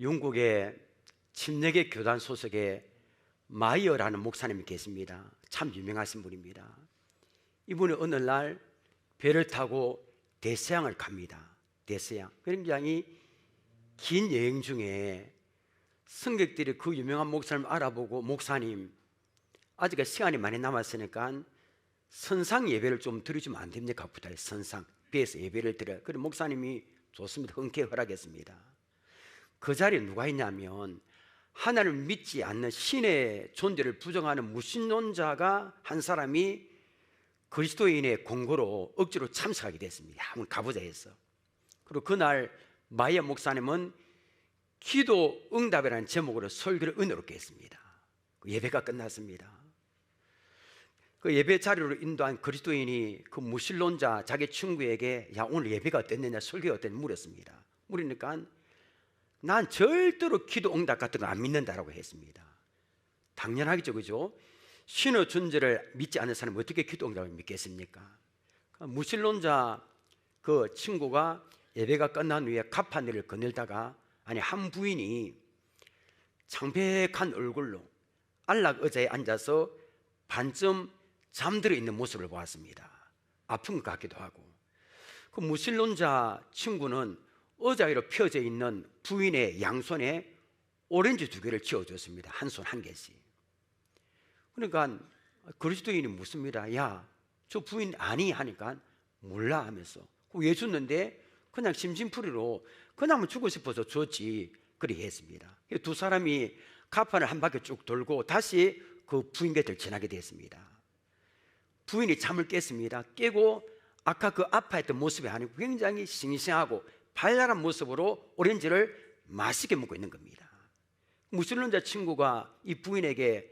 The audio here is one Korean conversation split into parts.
영국의 침례교 교단 소속의 마이어라는 목사님이 계십니다. 참 유명하신 분입니다. 이분이 어느 날 배를 타고 대서양을 갑니다. 대서양. 굉장히 긴 여행 중에 승객들이 그 유명한 목사님을 알아보고, 목사님 아직 시간이 많이 남았으니까 선상 예배를 좀 드려주면 안 됩니까? 부탁해. 선상 배에서 예배를 드려요. 그래서 목사님이 좋습니다. 흔쾌히 허락했습니다. 그 자리에 누가 있냐면 하나님을 믿지 않는 신의 존재를 부정하는 무신론자가 한 사람이 그리스도인의 공고로 억지로 참석하게 됐습니다. 한번 가보자 해서. 그리고 그날 마이어 목사님은 기도 응답이라는 제목으로 설교를 은혜롭게 했습니다. 예배가 끝났습니다. 그 예배 자리로 인도한 그리스도인이 그 무신론자 자기 친구에게 야, 오늘 예배가 어땠느냐, 설교가 어땠느냐 물었습니다. 물으니까 난 절대로 기도 응답 같은 거 안 믿는다라고 했습니다. 당연하겠죠, 그죠? 신의 존재를 믿지 않는 사람은 어떻게 기도 응답을 믿겠습니까? 무신론자 그 친구가 예배가 끝난 후에 가판대를 거닐다가 한 부인이 창백한 얼굴로 안락 의자에 앉아서 반쯤 잠들어 있는 모습을 보았습니다. 아픈 것 같기도 하고. 그 무신론자 친구는 의자 위로 펴져 있는 부인의 양손에 오렌지 2개를 쥐어줬습니다. 한 손 1개씩. 그러니까 그리스도인이 묻습니다. 야, 저 부인 아니? 하니까 몰라 하면서. 왜 줬는데? 그냥 심심풀이로 그냥 주고 싶어서 줬지. 그렇게 했습니다. 두 사람이 가판을 한 바퀴 쭉 돌고 다시 그 부인 곁을 지나게 됐습니다. 부인이 잠을 깼습니다. 깨고 아까 그 아파했던 모습이 아니고 굉장히 싱싱하고 발랄한 모습으로 오렌지를 맛있게 먹고 있는 겁니다. 무신론자 친구가 이 부인에게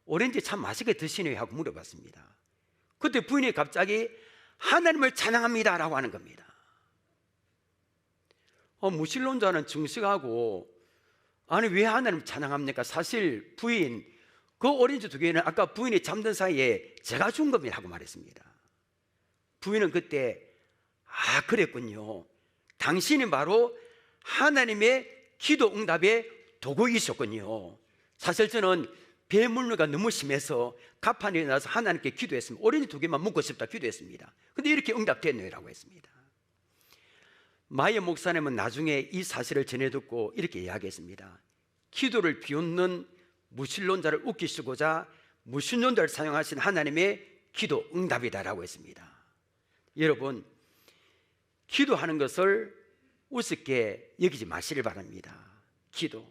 오렌지 참 맛있게 드시네요 하고 물어봤습니다. 그때 부인이 갑자기 하나님을 찬양합니다 라고 하는 겁니다. 무신론자는 증식하고 아니 왜 하나님을 찬양합니까? 사실 부인 그 오렌지 2개는 아까 부인이 잠든 사이에 제가 준 겁니다 하고 말했습니다. 부인은 그때 그랬군요. 당신이 바로 하나님의 기도 응답의 도구이셨군요. 사실 저는 배물류가 너무 심해서 가판에 나서 하나님께 기도했습니다. 오렌지 2개만 먹고 싶다 기도했습니다. 근데 이렇게 응답됐네요 라고 했습니다. 마이어 목사님은 나중에 이 사실을 전해 듣고 이렇게 이야기했습니다. 기도를 비웃는 무신론자를 웃기시고자 무신론자를 사용하신 하나님의 기도 응답이다라고 했습니다. 여러분, 기도하는 것을 우습게 여기지 마시길 바랍니다. 기도.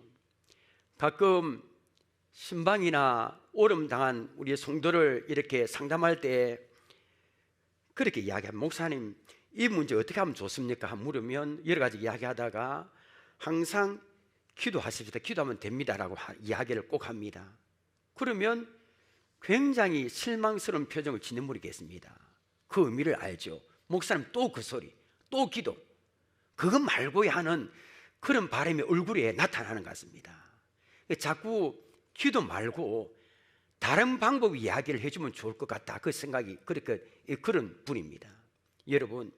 가끔 신방이나 오름당한 우리 성도를 이렇게 상담할 때 그렇게 이야기합니다. 목사님, 이 문제 어떻게 하면 좋습니까? 물으면 여러 가지 이야기하다가 항상 기도하십시다, 기도하면 됩니다라고 이야기를 꼭 합니다. 그러면 굉장히 실망스러운 표정을 짓는 분이 계십니다. 그 의미를 알죠. 목사님 또 그 소리, 또 기도, 그것 말고야 하는 그런 바람이 얼굴에 나타나는 것 같습니다. 자꾸 기도 말고 다른 방법 이야기를 해주면 좋을 것 같다, 그 생각이 그런 분입니다. 여러분,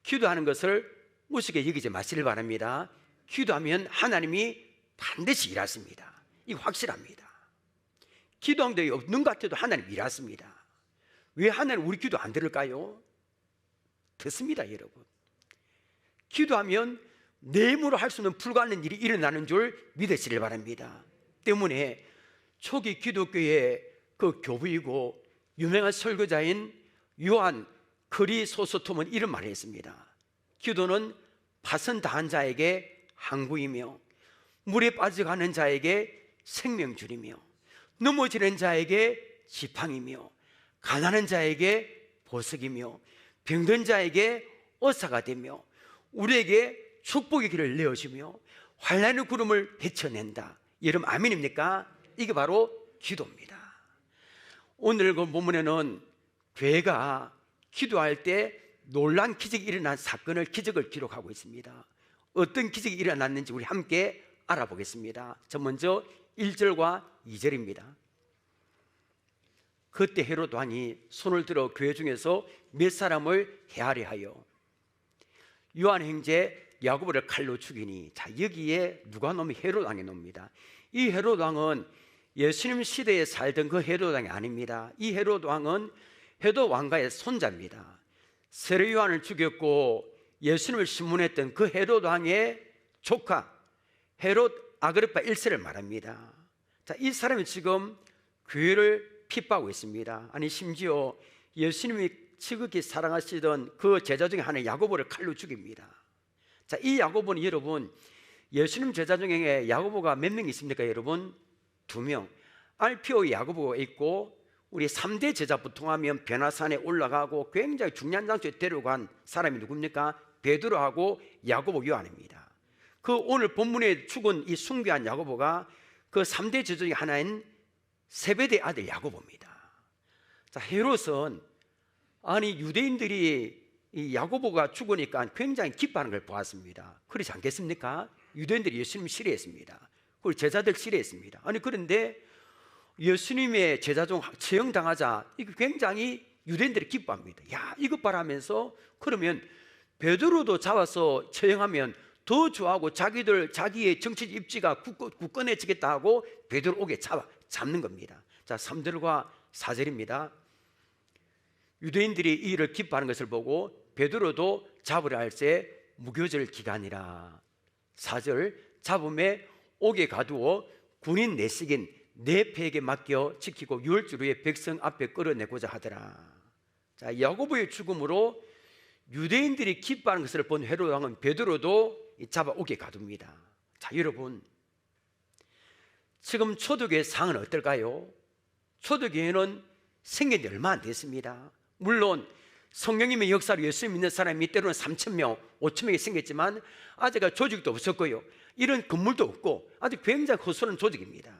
기도하는 것을 우습게 여기지 마시길 바랍니다. 기도하면 하나님이 반드시 일하십니다. 이거 확실합니다. 기도한 데 없는 것 같아도 하나님 일하십니다. 왜 하나님 우리 기도 안 들을까요? 듣습니다. 여러분, 기도하면 내 힘으로 할 수 없는 불가능한 일이 일어나는 줄 믿으시길 바랍니다. 때문에 초기 기독교의 그 교부이고 유명한 설교자인 요한 크리소스톰은 이런 말을 했습니다. 기도는 파선 다한 자에게 항구이며 물에 빠져가는 자에게 생명줄이며 넘어지는 자에게 지팡이며 가난한 자에게 보석이며 병든 자에게 의사가 되며 우리에게 축복의 길을 내어주며 환난의 구름을 헤쳐낸다. 여러분 아멘입니까? 이게 바로 기도입니다. 오늘 그 본문에는 교회가 기도할 때 놀란 기적이 일어난 사건을, 기적을 기록하고 있습니다. 어떤 기적이 일어났는지 우리 함께 알아보겠습니다. 저 먼저 1절과 2절입니다. 그때 헤롯 왕이 손을 들어 교회 중에서 몇 사람을 해하려 하여 요한행제 야고보를 칼로 죽이니, 자, 여기에 누가 놈이 헤롯 왕이 놉니다. 이 헤롯 왕은 예수님 시대에 살던 그 헤롯 왕이 아닙니다. 이 헤롯 왕은 헤롯 왕가의 손자입니다. 세례 요한을 죽였고 예수님을 신문했던 그 헤롯 왕의 조카 헤롯 아그리파 1세를 말합니다. 자, 이 사람이 지금 교회를 핍박하고 있습니다. 아니, 심지어 예수님이 지극히 사랑하시던 그 제자 중에 하나인 야고보를 칼로 죽입니다. 자, 이 야고보는 여러분, 예수님 제자 중에 야고보가 몇 명 있습니까? 여러분, 2명. 알피오의 야고보가 있고, 우리 3대 제자 보통하면 변화산에 올라가고 굉장히 중요한 장소에 데려간 사람이 누굽니까? 베드로하고 야고보 요한입니다. 그 오늘 본문에 죽은 이 숭배한 야고보가 그 3대 제자 중에 하나인 세베대 아들 야고보입니다. 자, 헤롯은 아니 유대인들이 이 야고보가 죽으니까 굉장히 기뻐하는 걸 보았습니다. 그렇지 않겠습니까? 유대인들이 예수님 싫어했습니다. 그리고 제자들 싫어했습니다. 아니, 그런데 예수님의 제자 중 처형당하자 이거 굉장히 유대인들이 기뻐합니다. 야, 이것 봐라 하면서, 그러면 베드로도 잡아서 처형하면 더 좋아하고 자기의 정치 입지가 굳건해지겠다 하고 베드로 오게 잡는 겁니다. 자, 3절과 4절입니다. 유대인들이 이 일을 기뻐하는 것을 보고 베드로도 잡으려 할새 무교절 기간이라. 4절, 잡음에 옥에 가두어 군인 내식인 네패에게 맡겨 지키고 유월절 후에 백성 앞에 끌어내고자 하더라. 자, 야고보의 죽음으로 유대인들이 기뻐하는 것을 본 헤롯 왕은 베드로도 잡아 옥에 가둡니다. 자, 여러분, 지금 초대교회 상황은 어떨까요? 초대교회는 생긴 지 얼마 안 됐습니다. 물론 성령님의 역사로 예수 믿는 사람이 때로는 3,000명, 5,000명이 생겼지만 아직 조직도 없었고요, 이런 건물도 없고 아주 굉장히 허술한 조직입니다.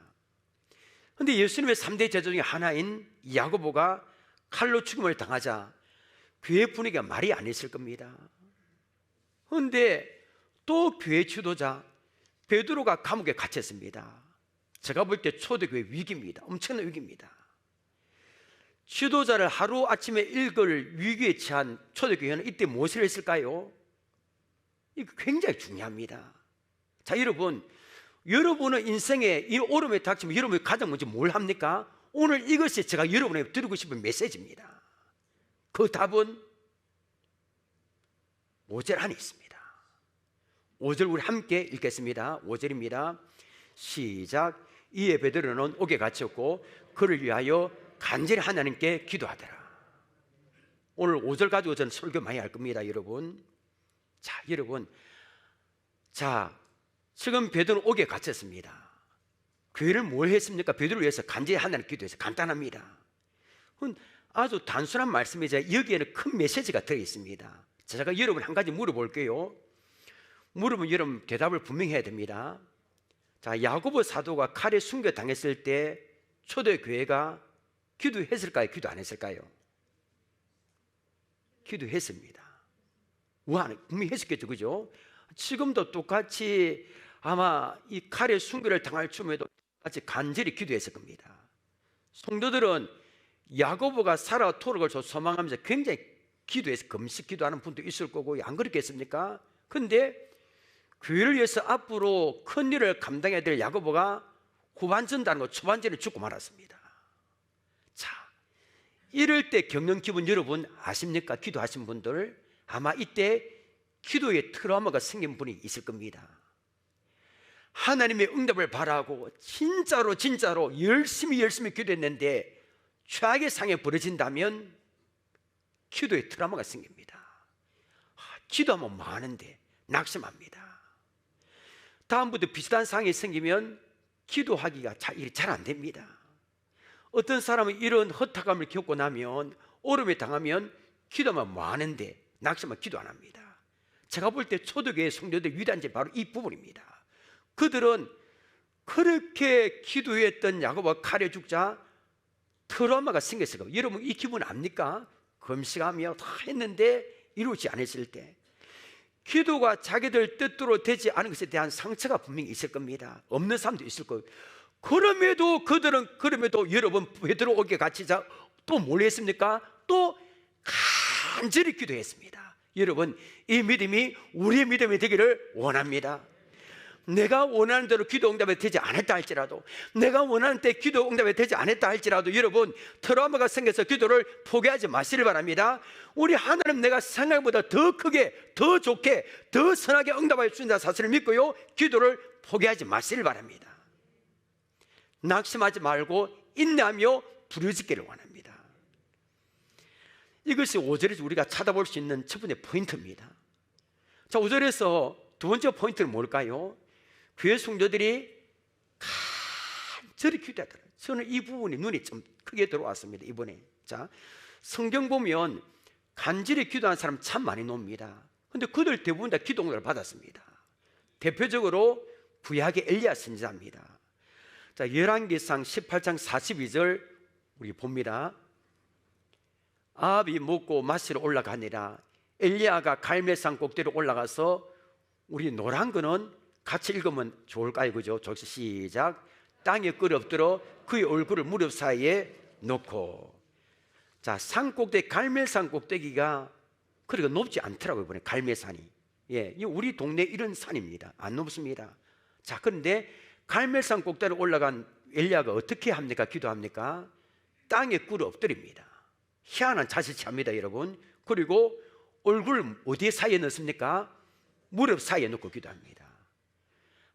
그런데 예수님의 3대 제자 중에 하나인 야고보가 칼로 죽음을 당하자 교회 분위기가 말이 안 했을 겁니다. 그런데 또 교회 지도자 베드로가 감옥에 갇혔습니다. 제가 볼 때 초대교회 위기입니다. 엄청난 위기입니다. 지도자를 하루아침에 읽을 위기에 처한 초대교회는 이때 무엇을 했을까요? 이거 굉장히 중요합니다. 자, 여러분은 인생에 이 어려움에 닥치면 여러분이 가장 먼저 뭘 합니까? 오늘 이것이 제가 여러분에게 드리고 싶은 메시지입니다. 그 답은 5절 안에 있습니다. 5절 우리 함께 읽겠습니다. 5절입니다. 시작. 이에 베드로는 옥에 갇혔고 그를 위하여 간절히 하나님께 기도하더라. 오늘 5절 가지고 저는 설교 많이 할 겁니다, 여러분. 자, 여러분, 지금 베드로는 옥에 갇혔습니다. 교회를 뭘 했습니까? 베드로를 위해서 간절히 하나님께 기도해서 간단합니다. 아주 단순한 말씀이자 여기에는 큰 메시지가 들어있습니다. 제가 여러분 한 가지 물어볼게요. 물으면 여러분 대답을 분명히 해야 됩니다. 자, 야고보 사도가 칼에 숨겨 당했을 때 초대교회가 기도했을까요? 기도 안 했을까요? 기도했습니다. 분명히 했었겠죠, 그죠? 지금도 똑같이 아마 이 칼에 순교를 당할 즈음에도 같이 간절히 기도했을 겁니다. 성도들은 야고보가 살아 토록을 소망하면서 굉장히 기도해서 금식 기도하는 분도 있을 거고, 안 그렇겠습니까? 그런데 교회를 위해서 앞으로 큰 일을 감당해야 될 야고보가 후반전도 초반전에 죽고 말았습니다. 자, 이럴 때 겪는 기분 여러분 아십니까? 기도하신 분들 아마 이때 기도에 트라우마가 생긴 분이 있을 겁니다. 하나님의 응답을 바라고 진짜로 열심히 기도했는데 최악의 상황이 벌어진다면 기도에 트라우마가 생깁니다. 기도하면 많은데 낙심합니다. 다음부터 비슷한 상황이 생기면 기도하기가 잘 안 됩니다. 어떤 사람은 이런 허탈감을 겪고 나면, 어려움에 당하면 기도하면 많은데 낙심하면 기도 안 합니다. 제가 볼 때 초대교회 성도들 위대한 점 바로 이 부분입니다. 그들은 그렇게 기도했던 야고보가 칼에 죽자 트라우마가 생겼을 거예요. 여러분 이 기분 압니까? 금식하며 다 했는데 이루지 않았을 때 기도가 자기들 뜻대로 되지 않은 것에 대한 상처가 분명히 있을 겁니다. 없는 사람도 있을 거예요. 그럼에도 여러분 베드로 옥에 갇히자 또 뭘 했습니까? 또 간절히 기도했습니다. 여러분, 이 믿음이 우리의 믿음이 되기를 원합니다. 내가 원하는 대로 기도 응답이 되지 않았다 할지라도, 내가 원하는 때 기도 응답이 되지 않았다 할지라도 여러분, 트라우마가 생겨서 기도를 포기하지 마시길 바랍니다. 우리 하나님 내가 생각보다 더 크게, 더 좋게, 더 선하게 응답할 수 있는 사실을 믿고요, 기도를 포기하지 마시길 바랍니다. 낙심하지 말고 인내하며 부르짖기를 원합니다. 이것이 5절에서 우리가 찾아볼 수 있는 첫 번째 포인트입니다. 자, 5절에서 두 번째 포인트는 뭘까요? 교회 성도들이 간절히 기도하더라고요. 저는 이 부분이 눈에 좀 크게 들어왔습니다, 이번에. 자, 성경 보면 간절히 기도하는 사람 참 많이 놉니다. 근데 그들 대부분 다 기도 응답을 받았습니다. 대표적으로 구약의 엘리야 선지자입니다. 자, 열왕기상 18장 42절 우리 봅니다. 아합이 먹고 마시러 올라가니라. 엘리야가 갈멜산 꼭대기로 올라가서, 우리 노란 거는 같이 읽으면 좋을까요? 그죠? 시작. 땅에 엎드려 그의 얼굴을 무릎 사이에 놓고. 자, 산 꼭대기, 갈멜산 꼭대기가 그렇게 높지 않더라고요, 이번에 갈멜산이. 예, 우리 동네 이런 산입니다. 안 높습니다. 자, 그런데 갈멜산 꼭대기로 올라간 엘리야가 어떻게 합니까? 기도합니까? 땅에 엎드립니다. 희한한 자세 취합니다, 여러분. 그리고 얼굴을 어디에 사이에 넣습니까? 무릎 사이에 놓고 기도합니다.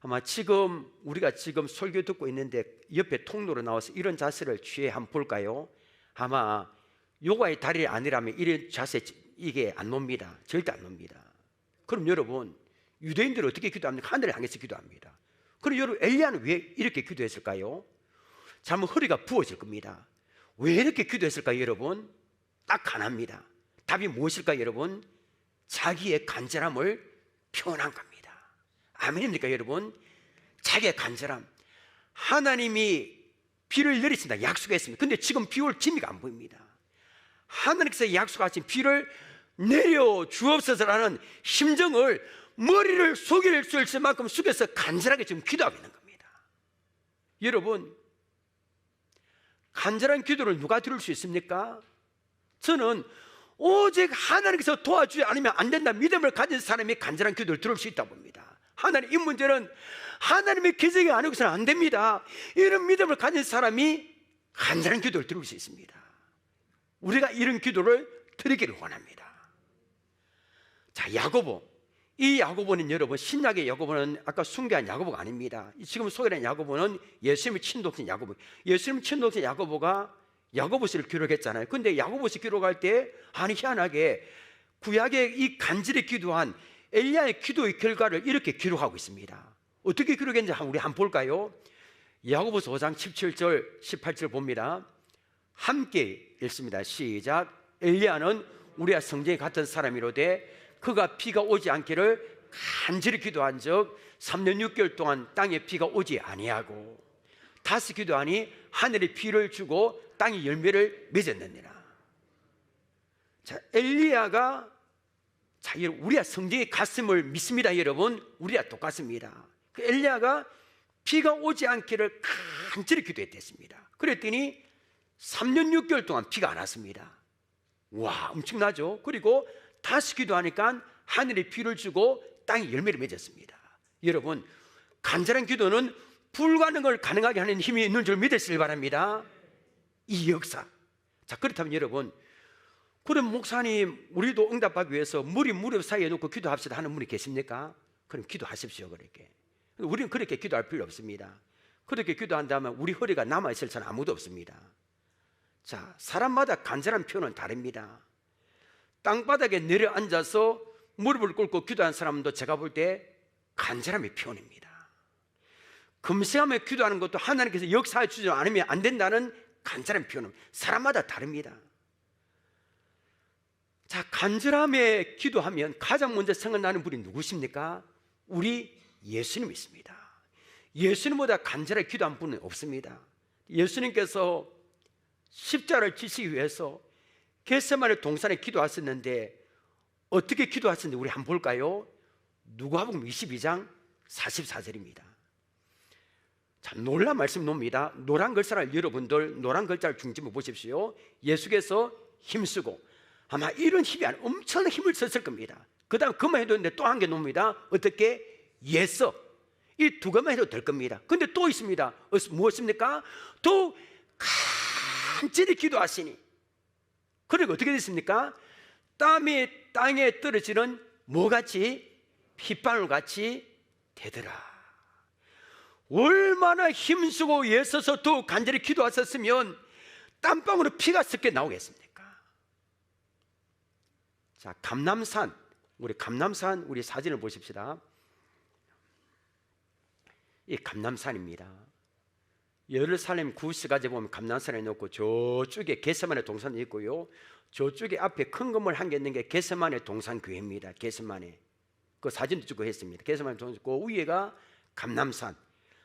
아마 지금 우리가 지금 설교 듣고 있는데 옆에 통로로 나와서 이런 자세를 취해 한번 볼까요? 아마 요가의 달이 아니라면 이런 자세 이게 안 놉니다. 절대 안 놉니다. 그럼 여러분, 유대인들은 어떻게 기도합니까? 하늘을 향해서 기도합니다. 그럼 여러분, 엘리야는 왜 이렇게 기도했을까요? 잠깐 허리가 부어질 겁니다. 왜 이렇게 기도했을까요, 여러분? 딱 하나입니다. 답이 무엇일까요, 여러분? 자기의 간절함을 표현한 겁니다. 아멘입니까, 여러분? 자기의 간절함. 하나님이 비를 내리신다 약속했습니다. 근데 지금 비 올 기미가 안 보입니다. 하나님께서 약속하신 비를 내려 주옵소서라는 심정을 머리를 숙일 수 있을 만큼 숙여서 간절하게 지금 기도하고 있는 겁니다. 여러분, 간절한 기도를 누가 들을 수 있습니까? 저는 오직 하나님께서 도와주지 않으면 안 된다 믿음을 가진 사람이 간절한 기도를 들을 수 있다고 봅니다. 하나님, 이 문제는 하나님의 기적이 아니고서는 안 됩니다. 이런 믿음을 가진 사람이 간절한 기도를 들을 수 있습니다. 우리가 이런 기도를 드리기를 원합니다. 자, 야고보. 이 야고보는 여러분, 신약의 야고보는 아까 숭배한 야고보가 아닙니다. 지금 소개된 야고보는 예수님의 친독신 야고보. 예수님 친독신 야고보가 야고보서를 기록했잖아요. 근데 야고보서 기록할 때 희한하게 구약의 이 간절히 기도한 엘리야의 기도의 결과를 이렇게 기록하고 있습니다. 어떻게 기록했는지 우리 한번 볼까요? 야고보서 5장 17절 18절 봅니다. 함께 읽습니다. 시작. 엘리야는 우리와 성정이 같은 사람이로되 그가 비가 오지 않기를 간절히 기도한 적 3년 6개월 동안 땅에 비가 오지 아니하고 다시 기도하니 하늘이 비를 주고 땅이 열매를 맺었느니라. 자, 엘리야가, 자, 우리가 성경의 가슴을 믿습니다, 여러분. 우리가 똑같습니다. 그 엘리야가 비가 오지 않기를 간절히 기도했습니다. 그랬더니 3년 6개월 동안 비가 안 왔습니다. 와, 엄청나죠? 그리고 다시 기도하니까 하늘이 비를 주고 땅이 열매를 맺었습니다. 여러분, 간절한 기도는 불가능을 가능하게 하는 힘이 있는 줄 믿으시길 바랍니다. 이 역사. 자, 그렇다면 여러분, 그럼 목사님, 우리도 응답하기 위해서 무릎 사이에 놓고 기도합시다 하는 분이 계십니까? 그럼 기도하십시오. 그렇게. 우리는 그렇게 기도할 필요 없습니다. 그렇게 기도한다면 우리 허리가 남아있을 사람 아무도 없습니다. 자, 사람마다 간절한 표현은 다릅니다. 땅바닥에 내려앉아서 무릎을 꿇고 기도하는 사람도 제가 볼 때 간절함의 표현입니다. 금세하며 기도하는 것도 하나님께서 역사해 주지 않으면 안 된다는 간절한 표현은 사람마다 다릅니다. 자, 간절함에 기도하면 가장 먼저 생각나는 분이 누구십니까? 우리 예수님이십니다. 예수님보다 간절하게 기도한 분은 없습니다. 예수님께서 십자가를 지시기 위해서 겟세마네 동산에 기도하셨는데 어떻게 기도하셨는지 우리 한번 볼까요? 누가복음 22장 44절입니다. 자, 놀라운 말씀 놉니다. 노란 글자를 여러분들 노란 글자를 중심으로 보십시오. 예수께서 힘쓰고 아마 이런 힘이 아니라 엄청난 힘을 썼을 겁니다. 그 다음 그만 해도 되는데 또 한 개 놓습니다. 어떻게? 예서. 이 두 개만 해도 될 겁니다. 근데 또 있습니다. 무엇입니까? 또 간절히 기도하시니. 그러니까 어떻게 됐습니까? 땀이 땅에 떨어지는 뭐같이? 핏방울같이 되더라. 얼마나 힘쓰고 애써서 또 간절히 기도하셨으면 땀방울로 피가 섞여 나오겠습니까? 자, 감람산, 우리 사진을 보십시다. 이 감람산입니다. 예루살렘 구시가지 보면 감람산에 놓고 저쪽에 겟세마네 동산이 있고요, 저쪽에 앞에 큰 건물 한 개 있는 게 겟세마네 동산교회입니다. 겟세마네, 그 사진도 찍고 했습니다. 겟세마네 동산, 그 위에가 감람산.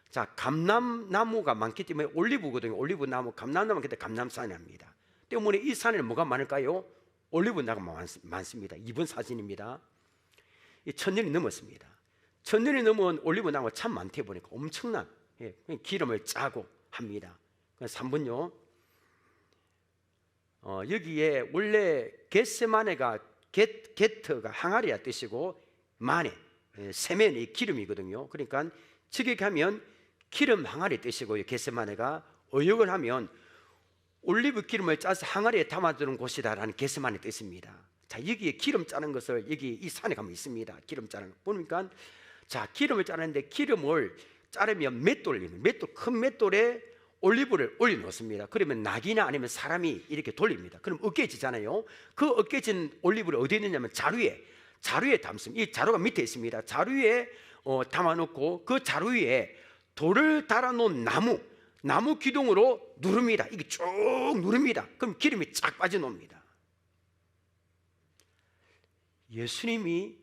자, 감람나무가 많기 때문에 올리브거든요. 올리브나무, 감람나무가 그때 감람산입니다. 때문에 이 산에는 뭐가 많을까요? 올리브나무가 많습니다. 2번 사진입니다. 1000년이 넘었습니다. 1000년이 넘은 올리브나무가 참 많대 보니까 엄청난 기름을 짜고 합니다. 3번요. 여기에 원래 겟세마네가 게트가 항아리야 뜻이고 마네, 세면이 기름이거든요. 그러니까 직역하면 기름 항아리 뜻이고요. 겟세마네가 어역을 하면 올리브 기름을 짜서 항아리에 담아두는 곳이다라는 겟세마네 뜻입니다. 자, 여기에 기름 짜는 것을 여기 이 산에 가면 있습니다. 기름 짜는 거 보니까, 자, 기름을 짜는데 기름을 자르면 맷돌, 큰 맷돌에 올리브를 올려놓습니다. 그러면 낙이나 아니면 사람이 이렇게 돌립니다. 그럼 으깨지잖아요. 그 으깨진 올리브를 어디에 넣냐면 자루에 담습니다. 이 자루가 밑에 있습니다. 자루에 담아놓고 그 자루 위에 돌을 달아놓은 나무 기둥으로 누릅니다. 이게 쭉 누릅니다. 그럼 기름이 쫙 빠져나옵니다. 예수님이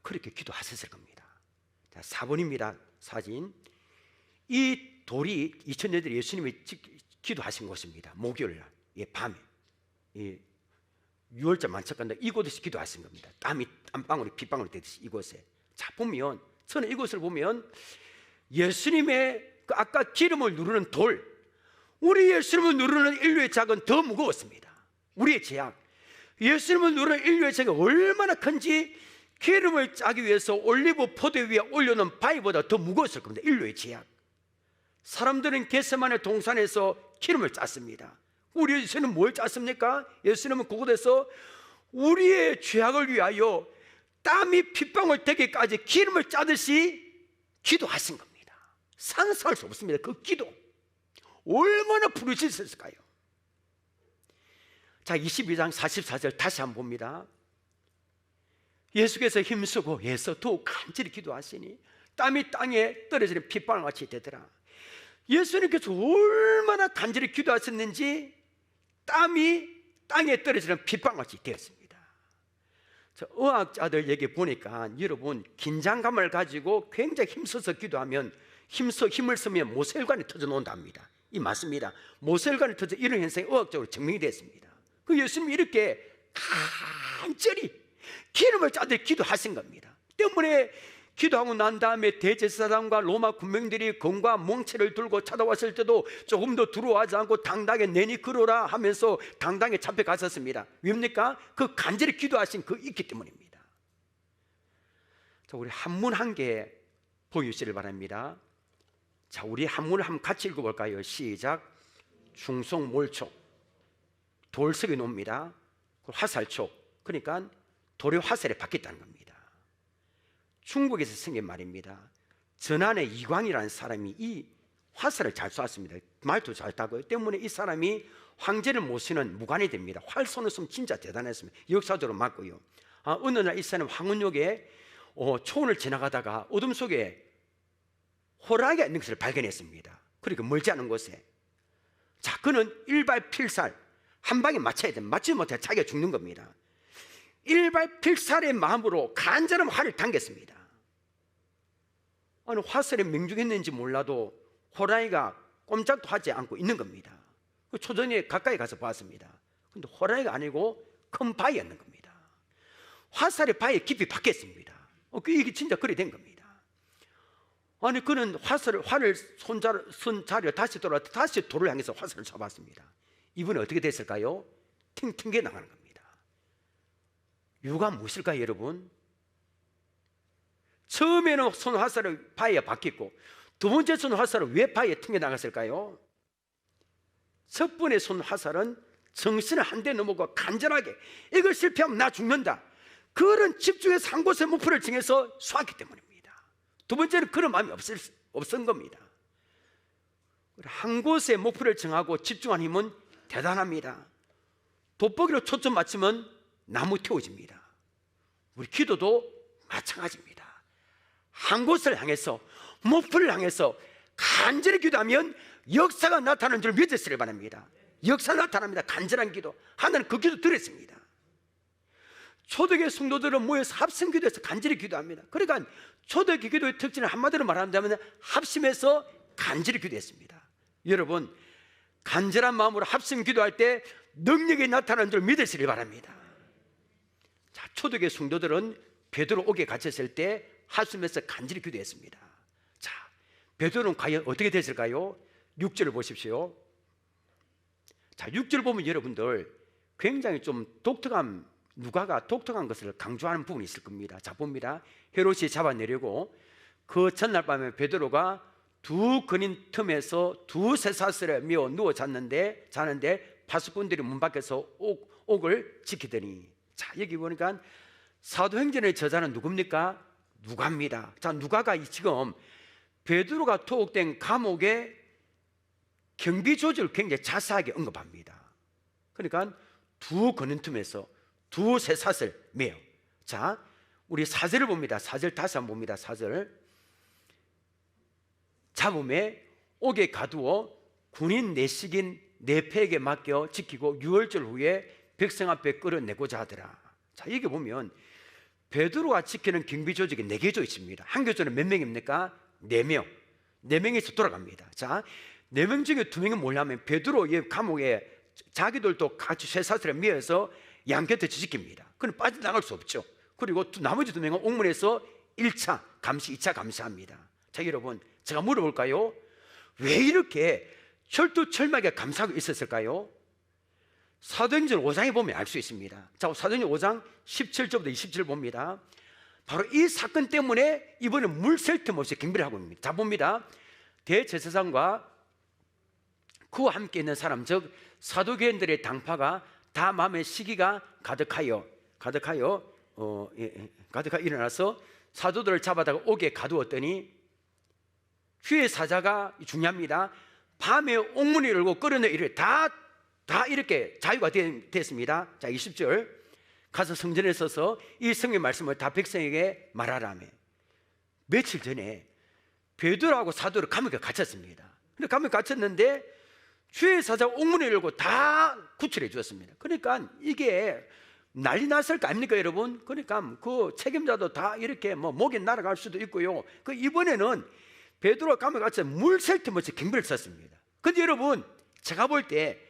그렇게 기도하셨을 겁니다. 자, 4번입니다. 사진. 이 돌이 2000년 전에 예수님이 기도하신 곳입니다. 목요일 날, 밤에 6월절 만찬간다 이곳에서 기도하신 겁니다. 땀방울이 핏방울이 되듯이 이곳에. 자, 보면 저는 이곳을 보면 예수님의 그 아까 기름을 누르는 돌, 우리 예수님을 누르는 인류의 작은 더 무거웠습니다. 우리의 제약, 예수님을 누르는 인류의 제약이 얼마나 큰지 기름을 짜기 위해서 올리브 포도 위에 올려놓은 바위보다 더 무거웠을 겁니다. 인류의 제약. 사람들은 겟세마네 동산에서 기름을 짰습니다. 우리 예수님은 뭘 짰습니까? 예수님은 그곳에서 우리의 죄악을 위하여 땀이 핏방울 되기까지 기름을 짜듯이 기도하신 겁니다. 상상할 수 없습니다. 그 기도 얼마나 부르짖었을까요? 자, 22장 44절 다시 한번 봅니다. 예수께서 힘쓰고 애써 더욱 간절히 기도하시니 땀이 땅에 떨어지는 핏방울같이 되더라. 예수님께서 얼마나 간절히 기도하셨는지 땀이 땅에 떨어지는 핏방울같이 되었습니다. 의학자들 얘기 보니까 여러분, 긴장감을 가지고 굉장히 힘써서 기도하면 힘을 쓰면 모세혈관이 터져 나온답니다. 이 맞습니다. 모세혈관이 터져 이런 현상이 의학적으로 증명이 됐습니다. 그 예수님이 이렇게 간절히 기름을 짜듯이 기도하신 겁니다. 때문에 기도하고 난 다음에 대제사장과 로마 군병들이 검과 몽체를 들고 찾아왔을 때도 조금 더 두려워하지 않고 당당하게 내니 걸어라 하면서 당당하게 잡혀갔었습니다. 왜입니까? 그 간절히 기도하신 그 있기 때문입니다. 자, 우리 한문 한 개 보여주시길 바랍니다. 자, 우리 한문을 한번 같이 읽어볼까요? 시작. 중송몰촉, 돌석이 놉니다. 화살촉, 그러니까 돌이 화살에 박혔다는 겁니다. 중국에서 생긴 말입니다. 전안의 이광이라는 사람이 이 화살을 잘 쐈습니다. 말도 잘 타고요. 때문에 이 사람이 황제를 모시는 무관이 됩니다. 활 쏘는 숨 진짜 대단했습니다. 역사적으로 맞고요. 어느 날 이 사람 황운역에 초원을 지나가다가 어둠 속에 호랑이가 있는 것을 발견했습니다. 그러니까 멀지 않은 곳에. 자, 그는 일발필살 한 방에 맞춰야 됩니다. 맞지 못해 자기가 죽는 겁니다. 일발필살의 마음으로 간절한 활을 당겼습니다. 아니, 화살에 명중했는지 몰라도 호랑이가 꼼짝도 하지 않고 있는 겁니다. 그 초전에 가까이 가서 봤습니다. 근데 호랑이가 아니고 큰 바위였는 겁니다. 화살이 바위에 깊이 박혔습니다. 이게 진짜 그리 된 겁니다. 아니, 그는 활을 손 자리에 다시 돌아와 다시 돌을 향해서 화살을 쏴봤습니다. 이번에 어떻게 됐을까요? 팅팅게 나가는 겁니다. 이유가 무엇일까요, 여러분? 처음에는 손 화살을 바위에 박혔고 두 번째 손 화살은 왜 바위에 튕겨 나갔을까요? 첫 번째 손 화살은 정신을 한 대 넘어고 간절하게 이걸 실패하면 나 죽는다, 그런 집중해서 한 곳에 목표를 정해서 쏘았기 때문입니다. 두 번째는 그런 마음이 없은 겁니다. 한 곳에 목표를 정하고 집중한 힘은 대단합니다. 돋보기로 초점 맞추면 나무 태워집니다. 우리 기도도 마찬가지입니다. 한 곳을 향해서, 목표를 향해서 간절히 기도하면 역사가 나타나는 줄 믿으시길 바랍니다. 역사 나타납니다. 간절한 기도, 하나님 그 기도 들었습니다. 초대교회 성도들은 모여서 합심 기도해서 간절히 기도합니다. 그러니까 초대교회 기도의 특징을 한마디로 말한다면 합심해서 간절히 기도했습니다. 여러분, 간절한 마음으로 합심 기도할 때 능력이 나타나는 줄 믿으시길 바랍니다. 자, 초대교회 성도들은 베드로 옥에 갇혔을 때 합심해서 간절히 기도했습니다. 자, 베드로는 과연 어떻게 됐을까요? 6절을 보십시오. 자, 6절 보면 여러분들 굉장히 좀 누가가 독특한 것을 강조하는 부분이 있을 겁니다. 자, 봅니다. 헤롯이 잡아내려고 그 전날 밤에 베드로가 두 근인 틈에서 두 쇠사슬에 미어 누워 자는데 파수꾼들이 문 밖에서 옥을 지키더니, 자, 여기 보니까 사도행전의 저자는 누굽니까? 누가입니다. 자, 누가가 지금 베드로가 투옥된 감옥의 경비 조직을 굉장히 자세하게 언급합니다. 그러니까 두 근인 틈에서 두 쇠사슬 매요. 자, 우리 4절을 봅니다. 4절 다시 한번 봅니다. 4절. 잡음에 옥에 가두어 군인 내식인 내패에게 맡겨 지키고 6월절 후에 백성 앞에 끌어내고자 하더라. 자, 여기 보면 베드로가 지키는 경비 조직이 4개 있습니다. 한 교조는 몇 명입니까? 4명. 4명에서 돌아갑니다. 자, 4명 중에 2명은 뭐냐면 베드로 감옥에 자기들도 같이 쇠사슬에 매어서 양곁에 지킵니다. 그럼 빠져나갈 수 없죠. 그리고 나머지 2명은 옥문에서 1차 감시, 2차 감시합니다. 자, 여러분, 제가 물어볼까요? 왜 이렇게 철두철미하게 감시하고 있었을까요? 사도행전 5장에 보면 알 수 있습니다. 자, 사도행전 5장 17절부터 27절 봅니다. 바로 이 사건 때문에 이번에 물 셀 틈 없이 경비를 하고 있습니다. 자, 봅니다. 대제사장과 그와 함께 있는 사람, 즉 사도교인들의 당파가 다 마음의 시기가 가득하여 일어나서 사도들을 잡아다가 옥에 가두었더니 주의 사자가 중요합니다. 밤에 옥문을 열고 끌어내 이를 다 이렇게 자유가 됐습니다. 자, 20절. 가서 성전에 서서 이 성의 말씀을 다 백성에게 말하라며. 며칠 전에 베드로하고 사도를 감옥에 갇혔습니다. 근데 감옥에 갇혔는데 주의 사자가 옥문을 열고 다 구출해 주었습니다. 그러니까 이게 난리 났을 거 아닙니까, 여러분? 그러니까 그 책임자도 다 이렇게 목에 날아갈 수도 있고요. 그 이번에는 베드로가 감옥에 갇혀 물 셀 틈 없이 경비를 썼습니다. 근데 여러분, 제가 볼 때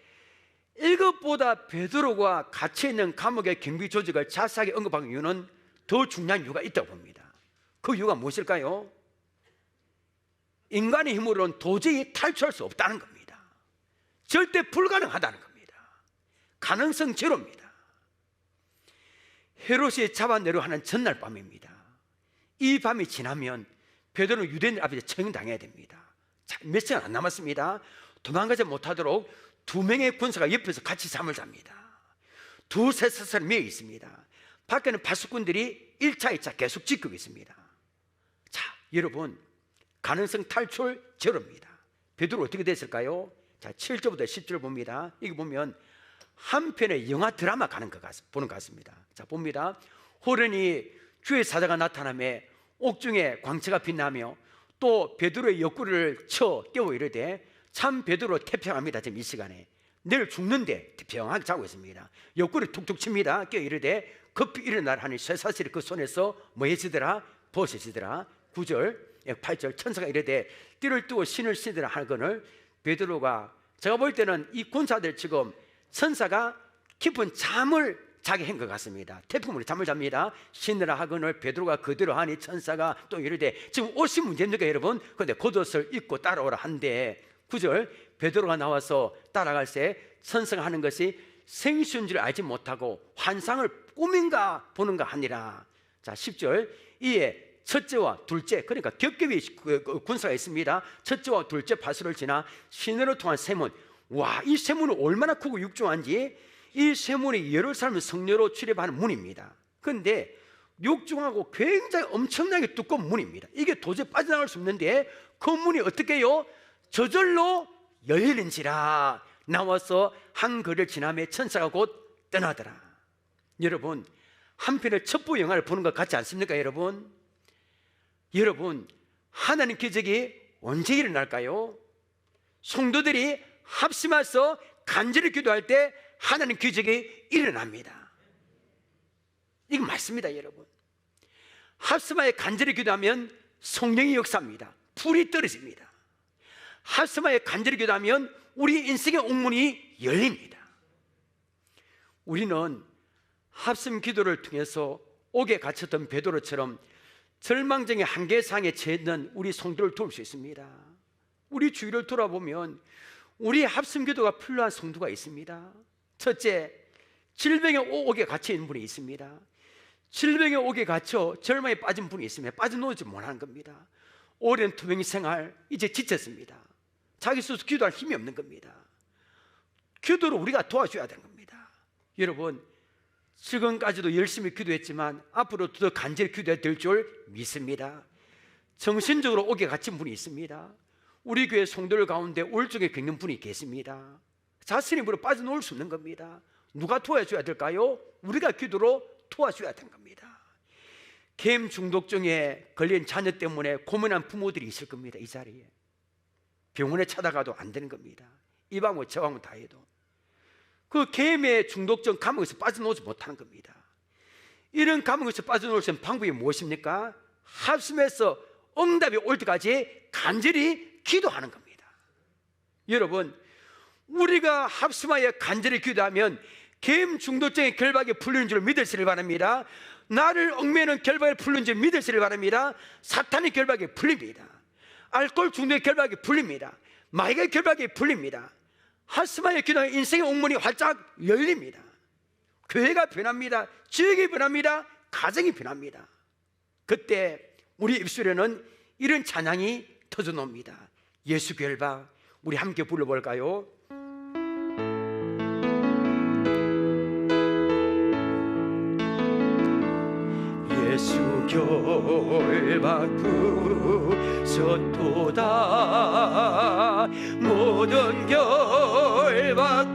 이것보다 베드로가 갇혀있는 감옥의 경비 조직을 자세하게 언급한 이유는 더 중요한 이유가 있다고 봅니다. 그 이유가 무엇일까요? 인간의 힘으로는 도저히 탈출할 수 없다는 겁니다. 절대 불가능하다는 겁니다. 가능성 제로입니다. 헤롯이 잡아내려 하는 전날 밤입니다. 이 밤이 지나면 베드로는 유대인들 앞에서 처형당해야 됩니다. 자, 몇 시간 안 남았습니다. 도망가지 못하도록 2명의 군사가 옆에서 같이 잠을 잡니다. 두 쇠사슬이 매여 있습니다. 밖에는 파수꾼들이 1차, 2차 계속 지키고 있습니다. 자, 여러분, 가능성 탈출 제로입니다. 베드로 어떻게 됐을까요? 자, 7절부터 10절 봅니다. 이거 보면 한편의 영화 드라마 보는 것 같습니다. 자, 봅니다. 호련히 주의 사자가 나타나며 옥중에 광채가 빛나며 또 베드로의 옆구리를 쳐 깨워 이르되 참 베드로 태평합니다. 지금 이 시간에 내일 죽는데 태평하게 자고 있습니다. 옆구리 툭툭 칩니다. 깨워 이르되 급히 일어나라 하니 쇠사슬이 그 손에서 뭐해지더라? 벗어지더라. 9절 8절 천사가 이르되 띠를 뜨고 신을 쓰더라 하거늘 베드로가, 제가 볼 때는 이 군사들 지금 천사가 깊은 잠을 자게 한 것 같습니다. 태풍으로 잠을 잡니다. 신으라 하거늘 베드로가 그대로 하니 천사가 또 이르되 지금 옷이 문제입니까, 여러분? 그런데 겉옷을 입고 따라오라 한데 9절 베드로가 나와서 따라갈 때 천사가 하는 것이 생수인 줄 알지 못하고 환상을 꿈인가 보는가 하니라. 자, 10절. 이에 첫째와 둘째, 그러니까 겹겹이 군사가 있습니다. 첫째와 둘째 파수를 지나 시내로 통한 세문. 와, 이 세문은 얼마나 크고 육중한지. 이 세문이 예루살렘 성녀로 출입하는 문입니다. 그런데 육중하고 굉장히 엄청나게 두꺼운 문입니다. 이게 도저히 빠져나갈 수 없는데 그 문이 어떻게 해요? 저절로 열리는지라. 나와서 한 거리를 지나며 천사가 곧 떠나더라. 여러분, 한편의 첩보 영화를 보는 것 같지 않습니까? 여러분, 하나님 기적이 언제 일어날까요? 성도들이 합심해서 간절히 기도할 때 하나님 기적이 일어납니다. 이거 맞습니다, 여러분. 합심하여 간절히 기도하면 성령이 역사합니다. 불이 떨어집니다. 합심하여 간절히 기도하면 우리 인생의 옥문이 열립니다. 우리는 합심 기도를 통해서 옥에 갇혔던 베드로처럼 절망적인 한계상에 처했던 우리 성도를 도울 수 있습니다. 우리 주위를 돌아보면 우리 합심 기도가 필요한 성도가 있습니다. 첫째, 질병의 옥에 갇혀 있는 분이 있습니다. 질병의 옥에 갇혀 절망에 빠진 분이 있으면 빠져나오지 못하는 겁니다. 오랜 투병 생활 이제 지쳤습니다. 자기 스스로 기도할 힘이 없는 겁니다. 기도로 우리가 도와줘야 되는 겁니다. 여러분, 지금까지도 열심히 기도했지만 앞으로 더 간절히 기도해야 될 줄 믿습니다. 정신적으로 옥에 갇힌 분이 있습니다. 우리 교회 성도들 가운데 우울증에 겪는 분이 계십니다. 자신의 물에 빠져나올 수 없는 겁니다. 누가 도와줘야 될까요? 우리가 기도로 도와줘야 되는 겁니다. 게임 중독증에 걸린 자녀 때문에 고민한 부모들이 있을 겁니다. 이 자리에 병원에 찾아가도 안 되는 겁니다. 이 방법 저 방법 다 해도 그 게임의 중독증 감옥에서 빠져나오지 못하는 겁니다. 이런 감옥에서 빠져나올 수 있는 방법이 무엇입니까? 합심해서 응답이 올 때까지 간절히 기도하는 겁니다. 여러분, 우리가 합심하여 간절히 기도하면 게임 중독증의 결박이 풀리는 줄 믿으시길 바랍니다. 나를 얽매는 결박이 풀리는 줄 믿으시길 바랍니다. 사탄의 결박이 풀립니다. 알코올 중독의 결박이 풀립니다. 마약의 결박이 풀립니다. 합심하여 기도하면 인생의 옥문이 활짝 열립니다. 교회가 변합니다. 지역이 변합니다. 가정이 변합니다. 그때 우리 입술에는 이런 찬양이 터져나옵니다. 예수 결박. 우리 함께 불러볼까요? 예수 결박 부서도다. 모든 결박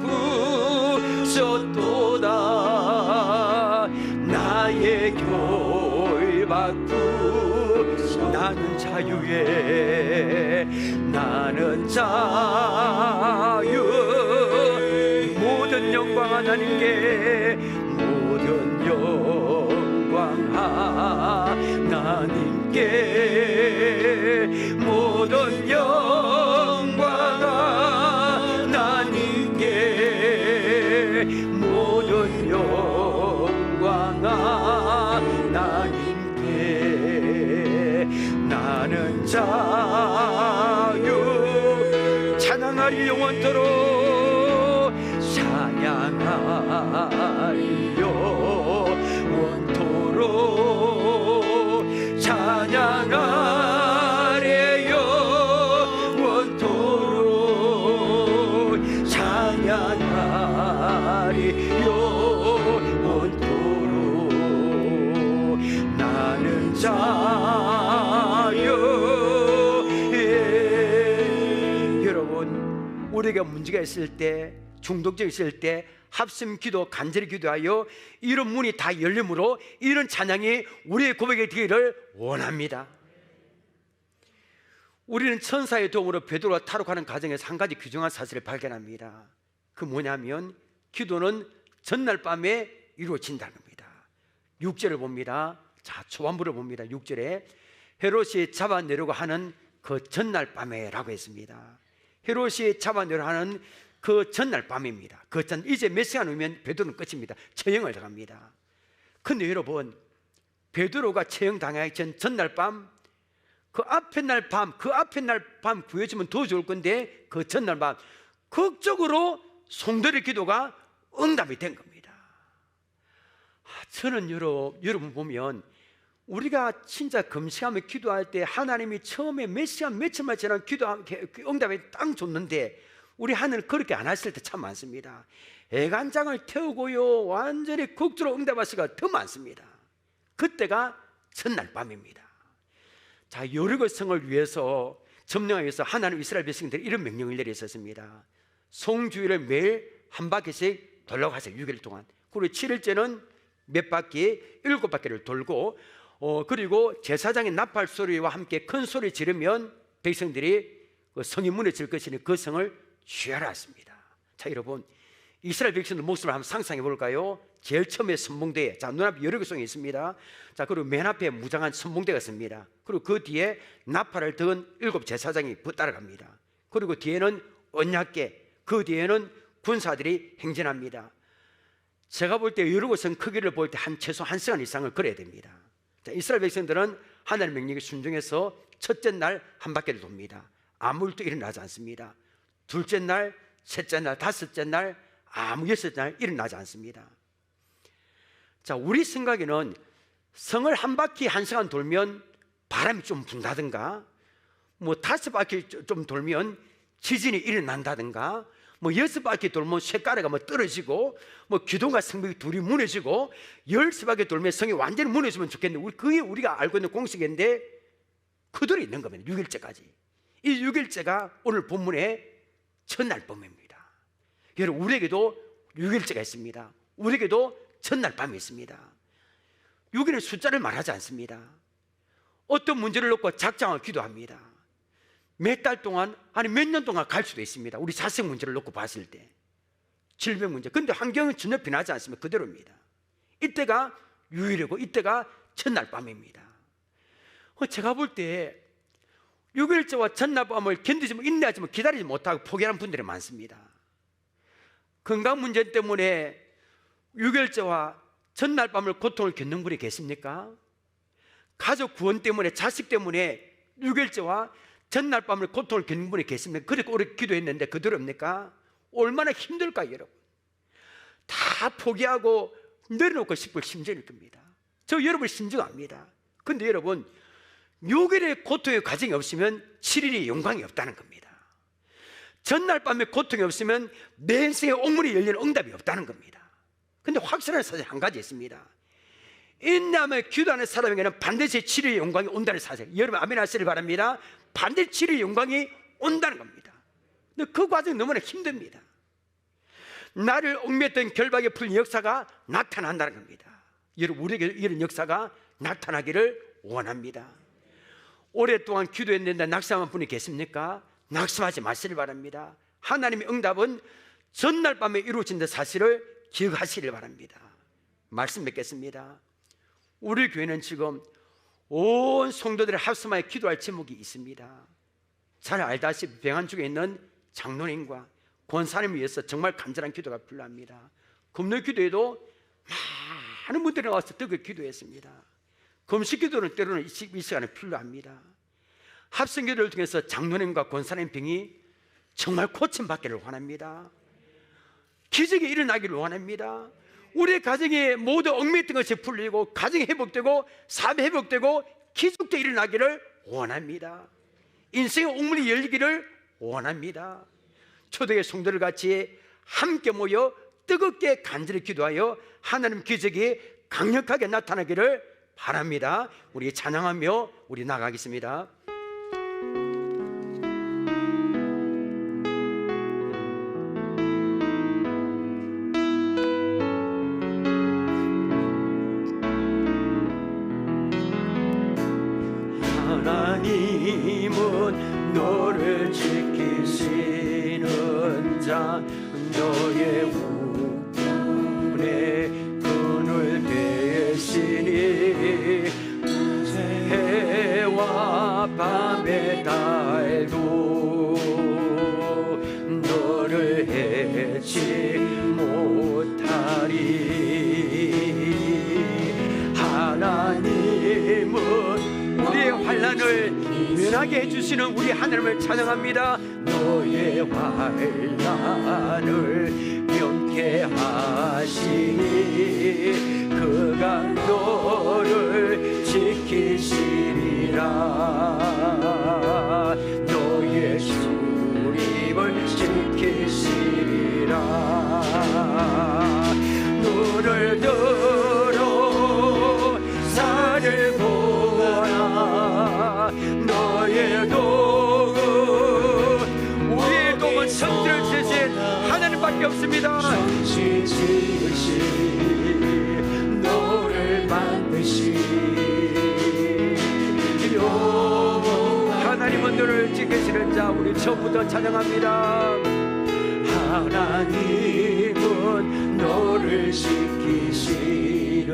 부서도다. 나의 결박 부서 나는 자유에 나는 자유. 모든 영광 하나님께 모든 영광 하나님께 모든 영광 하나님께 모든 영광 하나님께 나는 자유. 찬양하리 영원토록 찬양하리 영원토록 찬양하리 영원토록 찬양하리 영원토록 나는 자유. 여러분, 우리가 문제가 있을 때, 중독증 있을 때 합심 기도, 간절히 기도하여 이런 문이 다 열림으로 이런 찬양이 우리의 고백이 되기를 원합니다. 우리는 천사의 도움으로 베드로가 탈옥하는 과정에서 한 가지 귀중한 사실을 발견합니다. 그 뭐냐면 기도는 전날 밤에 이루어진다는 겁니다. 6절을 봅니다. 자, 초반부를 봅니다. 6절에 헤롯이 잡아내려고 하는 그 전날 밤에 라고 했습니다. 헤롯이 잡아내려고 하는 그 전날 밤입니다. 그 전 이제 몇 시간 후면 베드로는 끝입니다. 처형을 당합니다. 근데 여러분, 베드로가 처형당하기 전 전날 밤, 그 앞에 날 밤 구해주면 더 좋을 건데 그 전날 밤 극적으로 성도의 기도가 응답이 된 겁니다. 저는 여러분 보면 우리가 진짜 금식하며 기도할 때 하나님이 처음에 몇 시간 며칠만 지나면 응답이 딱 줬는데 우리 하나님 그렇게 안 하실 때 참 많습니다. 애간장을 태우고요 완전히 극주로 응답하시가 더 많습니다. 그때가 첫날 밤입니다. 자, 여리고 성을 위해서 점령하기 위해서 하나님 이스라엘 백성들이 이런 명령을 내렸었습니다. 성주일을 매일 한 바퀴씩 돌라고 하세요. 6일 동안. 그리고 7일째는 몇 바퀴? 7바퀴를 돌고 그리고 제사장의 나팔 소리와 함께 큰 소리 지르면 백성들이 그 성이 무너질 것이니 그 성을 취하라 했습니다. 자, 여러분 이스라엘 백성들 모습을 한번 상상해 볼까요? 제일 처음에 선봉대에, 자, 눈앞에 여리고성이 있습니다. 자, 그리고 맨 앞에 무장한 선봉대가 있습니다. 그리고 그 뒤에 나팔을 든 7 제사장이 따라갑니다. 그리고 뒤에는 언약궤, 그 뒤에는 군사들이 행진합니다. 제가 볼 때 여리고성 크기를 볼 때 최소 1시간 이상을 걸어야 됩니다. 자, 이스라엘 백성들은 하나님의 명령에 순종해서 첫째 날 한 바퀴를 돕니다. 아무 일도 일어나지 않습니다. 둘째 날, 셋째 날, 다섯째 날, 아무 여섯째 날 일어나지 않습니다. 자, 우리 생각에는 성을 한 바퀴 1시간 돌면 바람이 좀 분다든가, 뭐 5바퀴 좀 돌면 지진이 일어난다든가, 뭐 6바퀴 돌면 쇳가루가 뭐 떨어지고, 뭐 기둥과 성벽이 둘이 무너지고, 10바퀴 돌면 성이 완전히 무너지면 좋겠는데, 그게 우리가 알고 있는 공식인데 그대로 있는 겁니다. 6일째까지. 이 6일째가 오늘 본문의 첫날 밤입니다. 여러분, 우리에게도 6일째가 있습니다. 우리에게도 첫날 밤이 있습니다. 6일은 숫자를 말하지 않습니다. 어떤 문제를 놓고 작정하고 기도합니다. 몇 달 동안, 아니 몇 년 동안 갈 수도 있습니다. 우리 자식 문제를 놓고 봤을 때, 질병 문제. 근데 환경은 전혀 변하지 않습니다. 그대로입니다. 이때가 6일이고 이때가 첫날 밤입니다. 제가 볼 때 6일째와 첫날 밤을 견디지 인내하지 기다리지 못하고 포기하는 분들이 많습니다. 건강 문제 때문에 6일째와 첫날 밤을 고통을 겪는 분이 계십니까? 가족 구원 때문에, 자식 때문에 6일째와 첫날 밤을 고통을 겪는 분이 계십니까? 그렇게 오래 기도했는데 그대로입니까? 얼마나 힘들까요, 여러분? 다 포기하고 내려놓고 싶을 심정일 겁니다. 저 여러분 심정 압니다. 근데 여러분, 6일의 고통의 과정이 없으면 7일의 영광이 없다는 겁니다. 전날 밤에 고통이 없으면 내 인생의 옥문이 열리는 응답이 없다는 겁니다. 근데 확실한 사실 한 가지 있습니다. 인내하며 기도하는 사람에게는 반드시 7일의 영광이 온다는 사실, 여러분 아멘 하시길 바랍니다. 반드시 7일의 영광이 온다는 겁니다. 근데 그 과정이 너무나 힘듭니다. 나를 얽매였던 결박에 풀린 역사가 나타난다는 겁니다. 여러분, 우리에게 이런 역사가 나타나기를 원합니다. 오랫동안 기도했는데 낙심한 분이 계십니까? 낙심하지 마시길 바랍니다. 하나님의 응답은 전날 밤에 이루어진다는 사실을 기억하시길 바랍니다. 말씀 맺겠습니다. 우리 교회는 지금 온 성도들의 합심하여 기도할 제목이 있습니다. 잘 알다시피 병환중에 있는 장로님과 권사님을 위해서 정말 간절한 기도가 필요합니다. 금요 기도에도 많은 분들이 나와서 뜨겁게 기도했습니다. 금식 기도는 때로는 이 시간에 필요합니다. 합성 기도를 통해서 장로님과 권사님 병이 정말 고침받기를 원합니다. 기적이 일어나기를 원합니다. 우리 가정에 모두 얽매였던 것이 풀리고 가정이 회복되고 삶이 회복되고 기적도 일어나기를 원합니다. 인생의 옥문이 열리기를 원합니다. 초대의 성도들 같이 함께 모여 뜨겁게 간절히 기도하여 하나님 기적이 강력하게 나타나기를 바랍니다. 우리 찬양하며 우리 나가겠습니다. 하나님은 너를 지키시는 자, 너의 우편에 그늘 대시니 해와 밤의 달도 너를 해치 못하리. 하나님은 우리의 환난을 면하게 해주시는 우리 하나님을 찬양합니다. 너의 환난을 명쾌 하시니 그가 너를 지키시리라. 너의 수림을 지키시리라. 눈을 들어 산을 보아라. 너의 도구, 우리의 도구는 천지를 지으신 하나님밖에 없습니다. 천지 지으신 너를 만드신 하나님은 너를 지키시는 자, 우리 처음부터 찬양합니다. 하나님은 너를 지키시는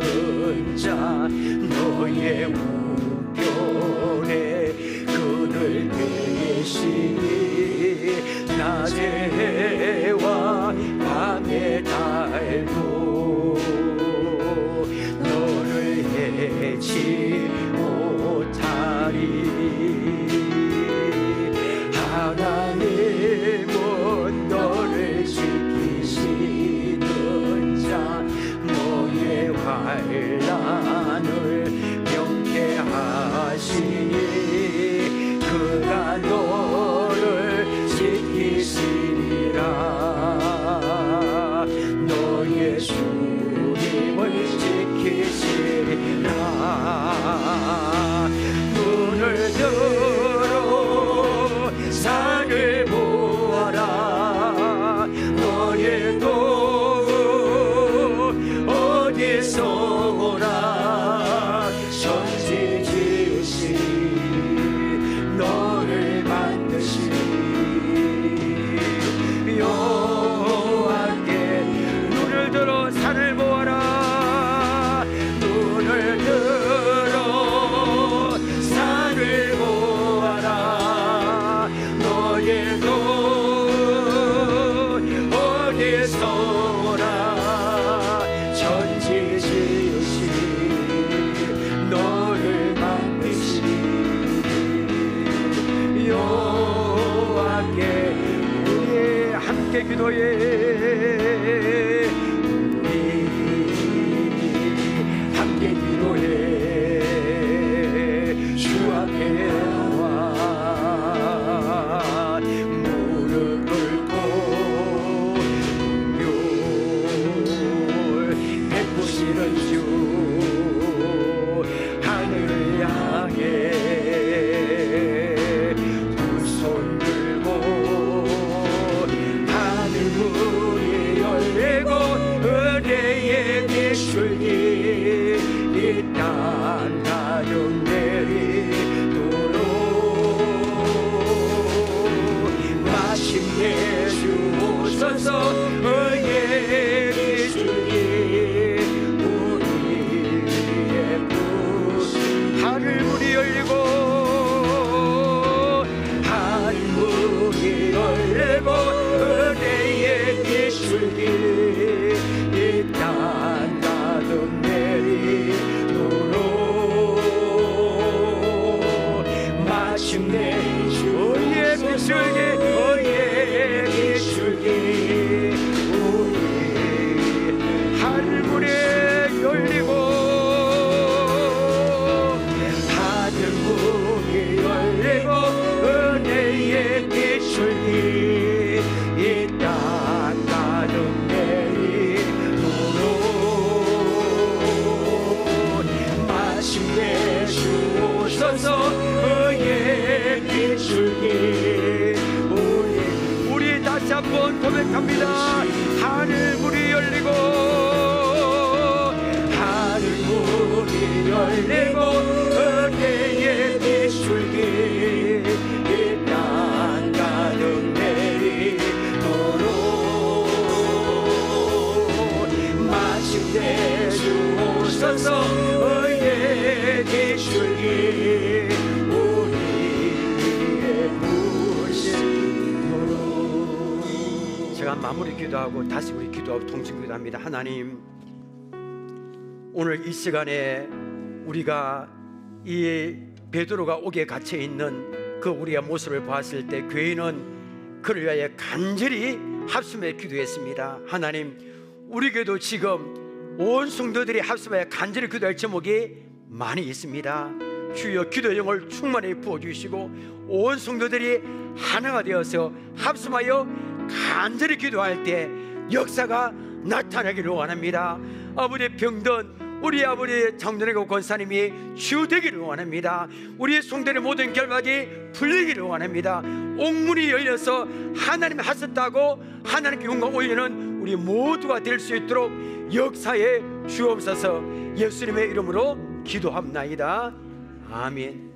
자, 너의 우편에 그늘 계시니 낮의 해와 밤의 달도 너를 해치 못하리. 하나님은 너를 지키시는 자, 너의 환난을 명쾌 하시니 그가 너를 지키시리라. 너의 수림을 지키시리라. 눈을 들어 산을 보아라. 너의 도구 어디서 오라. 천지 지으신 너를 만드신 여호와께 눈을 들어 산을 보아라. 눈을 들어 산을 보아라. 너의 돈 어디서 오라. 천지 지으신 너를 만드신 여호와께 우리 함께 기도해. 함께 기도해. 주 앞에 나와 무릎 꿇고 긍휼 베푸시는 주, 하늘을 향해 두 손 들고 하늘 문이 열리고 은혜의 비출기 이 땅 가득 내리도록 마침내 주 오셔서 은혜의 비출기 우리의 부 하늘 문이 열리고 하늘 문이 열리고 은혜의 비출기 이 땅 가득 내리도록 마침내 주의 비출기 우리의 비출기 우리 하늘 문이 열리고 하늘 문이 열리고 은혜의 비출기 이 땅 가득 내리도록 마침내 주 오셔서 은혜의 비출기 우리 다시 한번 고백합니다. 하늘 문이 열리고 하늘 문이 열리고 은혜의 비출기 이 땅 가득 내리도록 마침내 주 오셔서 은혜의 비출기 우리의 부시도록. 제가 마무리 기도하고 다시 우리 기도하고 통신 기도합니다. 하나님, 오늘 이 시간에 우리가 이 베드로가 옥에 갇혀 있는 그 우리의 모습을 봤을 때 교회는 그를 위하여 간절히 합심하여 기도했습니다. 하나님, 우리 교회도 지금 온 성도들이 합심하여 간절히 기도할 제목이 많이 있습니다. 주여 기도의 영을 충만히 부어주시고 온 성도들이 하나가 되어서 합심하여 간절히 기도할 때 역사가 나타나기를 원합니다. 아버지, 병든 우리 아버지 장로님과 권사님이 치유되기를 원합니다. 우리의 성도의 모든 결박이 풀리기를 원합니다. 옥문이 열려서 하나님 하셨다고 하나님께 영광 올리는 우리 모두가 될 수 있도록 역사에 주옵소서. 예수님의 이름으로 기도합나이다. 아멘.